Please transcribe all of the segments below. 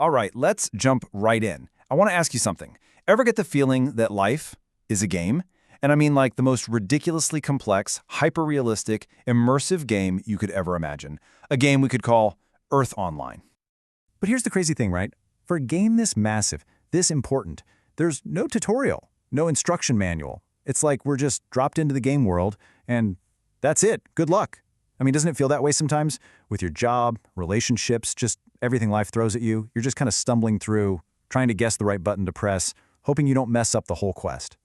All right, let's jump right in. I want to ask you something. Ever get the feeling that life is a game? And I mean like the most ridiculously complex, hyper-realistic, immersive game you could ever imagine. A game we could call Earth Online. But here's the crazy thing, right? For a game this massive, this important, there's no tutorial, no instruction manual. It's like we're just dropped into the game world, and that's it. Good luck. I mean, doesn't it feel that way sometimes? With your job, relationships, just everything life throws at you, you're just kind of stumbling through, trying to guess the right button to press, hoping you don't mess up the whole quest.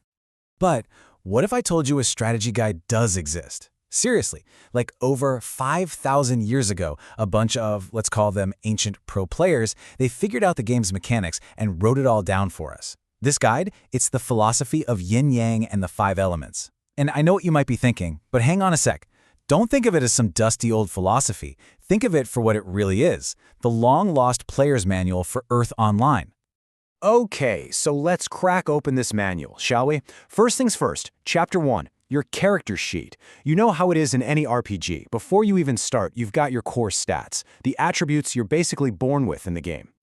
But what if I told you a strategy guide does exist? Seriously, like over 5,000 years ago, a bunch of, let's call them ancient pro players, they figured out the game's mechanics and wrote it all down for us. This guide, it's the philosophy of yin-yang and the 5 elements. And I know what you might be thinking, but hang on a sec. Don't think of it as some dusty old philosophy. Think of it for what it really is, the long-lost player's manual for Earth Online. Okay, so let's crack open this manual, shall we? First things first, Chapter 1, your character sheet. You know how it is in any RPG. Before you even start, you've got your core stats, the attributes you're basically born with in the game.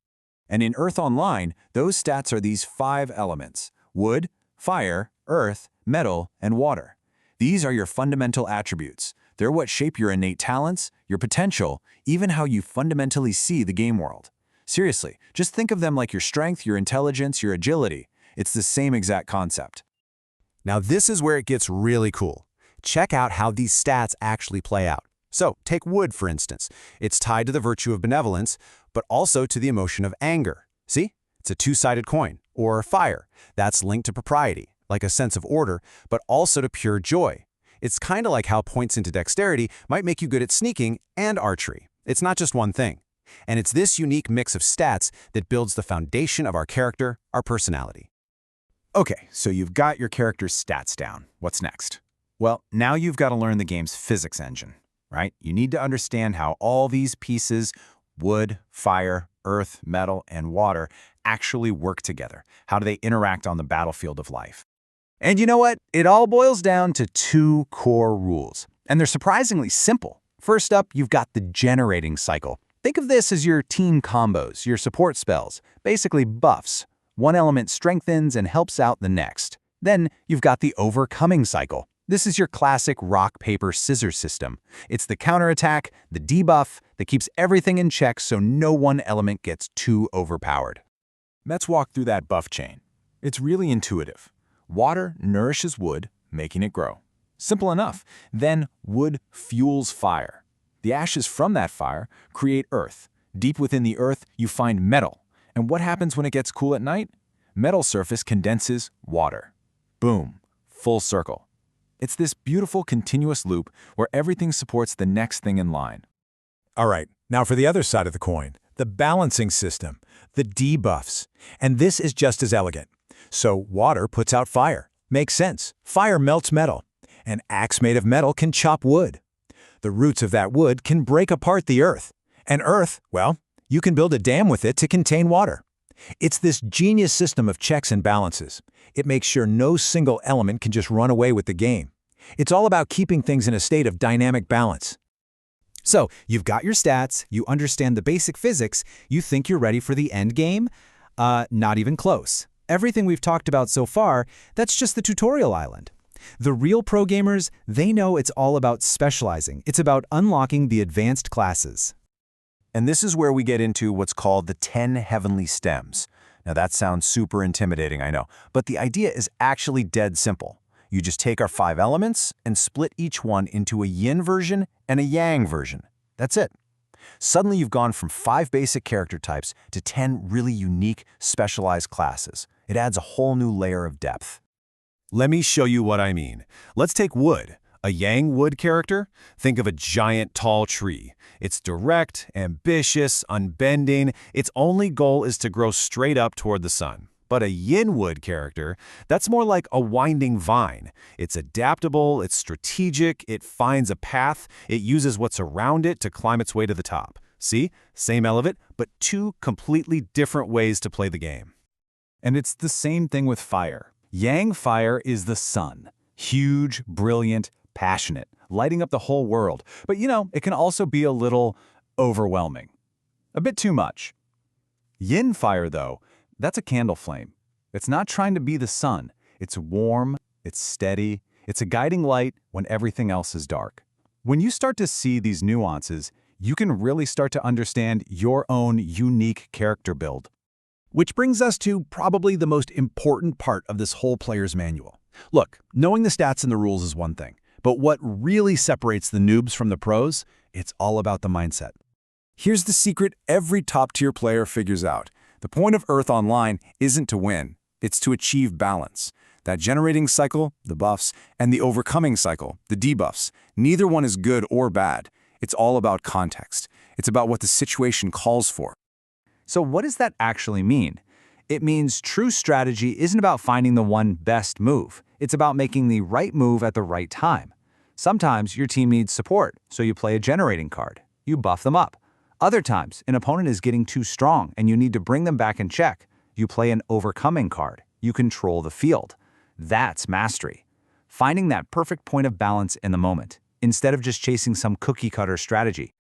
And in Earth Online, those stats are these 5 elements: wood, fire, earth, metal, and water. These are your fundamental attributes. They're what shape your innate talents, your potential, even how you fundamentally see the game world. Seriously, just think of them like your strength, your intelligence, your agility. It's the same exact concept. Now this is where it gets really cool. Check out how these stats actually play out. So take wood, for instance. It's tied to the virtue of benevolence, but also to the emotion of anger. See? It's a two-sided coin. Or fire. That's linked to propriety, like a sense of order, but also to pure joy. It's kind of like how points into dexterity might make you good at sneaking and archery. It's not just one thing. And it's this unique mix of stats that builds the foundation of our character, our personality. Okay, so you've got your character's stats down. What's next? Well, now you've got to learn the game's physics engine, right? You need to understand how all these pieces, wood, fire, earth, metal, and water, actually work together. How do they interact on the battlefield of life? And you know what? It all boils down to 2 core rules. And they're surprisingly simple. First up, you've got the generating cycle. Think of this as your team combos, your support spells, basically buffs. One element strengthens and helps out the next. Then you've got the overcoming cycle. This is your classic rock, paper, scissors system. It's the counterattack, the debuff, that keeps everything in check so no one element gets too overpowered. Let's walk through that buff chain. It's really intuitive. Water nourishes wood, making it grow. Simple enough. Then wood fuels fire. The ashes from that fire create earth. Deep within the earth, you find metal. And what happens when it gets cool at night? Metal surface condenses water. Boom. Full circle. It's this beautiful continuous loop where everything supports the next thing in line. All right, now for the other side of the coin, the balancing system, the debuffs. And this is just as elegant. So water puts out fire. Makes sense. Fire melts metal. An axe made of metal can chop wood. The roots of that wood can break apart the earth. And earth, well, you can build a dam with it to contain water. It's this genius system of checks and balances. It makes sure no single element can just run away with the game. It's all about keeping things in a state of dynamic balance. So, you've got your stats, you understand the basic physics, you think you're ready for the end game? Not even close. Everything we've talked about so far, that's just the tutorial island. The real pro gamers, they know it's all about specializing. It's about unlocking the advanced classes. And this is where we get into what's called the 10 heavenly stems. Now that sounds super intimidating, I know, but the idea is actually dead simple. You just take our 5 elements and split each one into a yin version and a yang version. That's it. Suddenly you've gone from 5 basic character types to 10 really unique, specialized classes. It adds a whole new layer of depth. Let me show you what I mean. Let's take wood. A yang wood character? Think of a giant tall tree. It's direct, ambitious, unbending. Its only goal is to grow straight up toward the sun. But a yin wood character, that's more like a winding vine. It's adaptable, it's strategic, it finds a path, it uses what's around it to climb its way to the top. See? Same element, but 2 completely different ways to play the game. And it's the same thing with fire. Yang fire is the sun. Huge, brilliant, passionate, lighting up the whole world. But you know, it can also be a little overwhelming. A bit too much. Yin fire, though, that's a candle flame. It's not trying to be the sun. It's warm, it's steady, it's a guiding light when everything else is dark. When you start to see these nuances, you can really start to understand your own unique character build. Which brings us to probably the most important part of this whole player's manual. Look, knowing the stats and the rules is one thing, but what really separates the noobs from the pros, it's all about the mindset. Here's the secret every top-tier player figures out. The point of Earth Online isn't to win, it's to achieve balance. That generating cycle, the buffs, and the overcoming cycle, the debuffs, neither one is good or bad. It's all about context. It's about what the situation calls for. So what does that actually mean? It means true strategy isn't about finding the one best move. It's about making the right move at the right time. Sometimes your team needs support, so you play a generating card. You buff them up. Other times, an opponent is getting too strong and you need to bring them back in check. You play an overcoming card. You control the field. That's mastery. Finding that perfect point of balance in the moment, instead of just chasing some cookie-cutter strategy.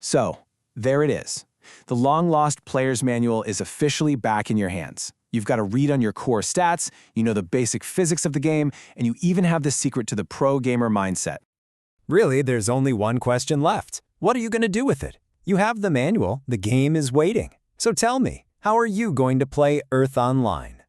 So, there it is. The long-lost player's manual is officially back in your hands. You've got a read on your core stats, you know the basic physics of the game, and you even have the secret to the pro gamer mindset. Really, there's only one question left. What are you going to do with it? You have the manual, the game is waiting. So tell me, how are you going to play Earth Online?